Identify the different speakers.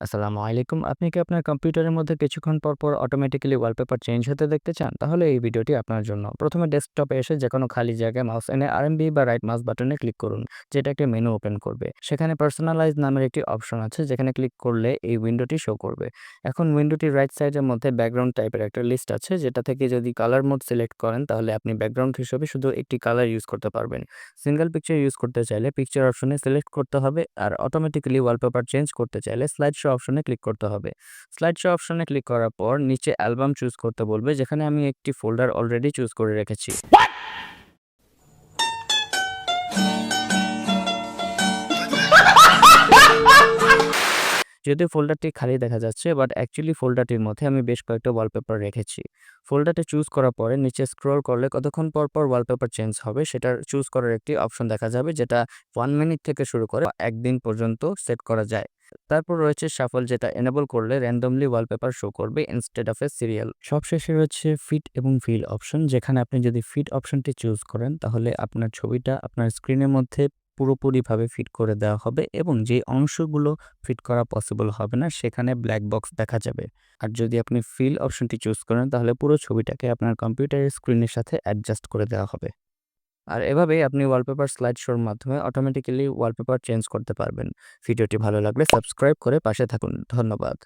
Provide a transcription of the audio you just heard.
Speaker 1: আসসালামু আলাইকুম। আপনি কি আপনার কম্পিউটারের মধ্যে কিছুক্ষণ পর অটোমেটিক্যালি ওয়ালপেপার চেঞ্জ হতে দেখতে চান? তাহলে এই ভিডিওটি আপনার জন্য। প্রথমে ডেস্কটপে এসে যেকোনো খালি জায়গায় মাউস এনে আরএমবি বা রাইট মাউস বাটনে ক্লিক করুন, যেটা একটা মেনু ওপেন করবে। সেখানে পার্সোনালাইজ নামের একটি অপশন আছে, যেখানে ক্লিক করলে এই উইন্ডোটি শো করবে। এখন উইন্ডোটির রাইট সাইডের মধ্যে ব্যাকগ্রাউন্ড টাইপের একটা লিস্ট আছে, যেটা থেকে যদি কালার মোড সিলেক্ট করেন তাহলে আপনি ব্যাকগ্রাউন্ড হিসেবে শুধু একটি কালার ইউজ করতে পারবেন। সিঙ্গেল পিকচার ইউজ করতে চাইলে পিকচার অপশনে সিলেক্ট করতে হবে, আর অটোমেটিক্যালি ওয়ালপেপার চেঞ্জ করতে চাইলে স্লাইড শো অপশনে ক্লিক করতে হবে। স্লাইড শো অপশনে ক্লিক করার পর নিচে অ্যালবাম চুজ করতে বলবে, যেখানে আমি একটি ফোল্ডার অলরেডি চুজ করে রেখেছি। যদিও ফোল্ডারটি খালি দেখা যাচ্ছে, বাট অ্যাকচুয়ালি ফোল্ডারটির মধ্যে আমি বেশ কয়েকটা ওয়ালপেপার রেখেছি। ফোল্ডারটি চুজ করার পরে নিচে স্ক্রল করলে কতক্ষণ পর ওয়ালপেপার চেঞ্জ হবে সেটার চুজ করার একটি অপশন দেখা যাবে, যেটা 1 মিনিট থেকে শুরু করে 1 দিন পর্যন্ত সেট করা যায়। তারপর রয়েছে শাফল, যেটা এনেবল করলে র্যান্ডমলি ওয়ালপেপার শো করবে ইনস্টেড অফ এ সিরিয়াল। সবশেষে রয়েছে ফিট এবং ফিল অপশন, যেখানে আপনি যদি ফিট অপশনটি চুজ করেন তাহলে আপনার ছবিটা আপনার স্ক্রিনের মধ্যে পুরোপুরিভাবে ফিট করে দেওয়া হবে, এবং যে অংশগুলো ফিট করা পসিবল হবে না সেখানে ব্ল্যাক বক্স দেখা যাবে। আর যদি আপনি ফিল অপশনটি চুজ করেন তাহলে পুরো ছবিটাকে আপনার কম্পিউটারের স্ক্রিনের সাথে অ্যাডজাস্ট করে দেওয়া হবে। আর এভাবেই আপনি ওয়ালপেপার স্লাইড শোর মাধ্যমে অটোমেটিক্যালি ওয়ালপেপার চেঞ্জ করতে পারবেন। ভিডিওটি ভালো লাগলে সাবস্ক্রাইব করে পাশে থাকুন। ধন্যবাদ।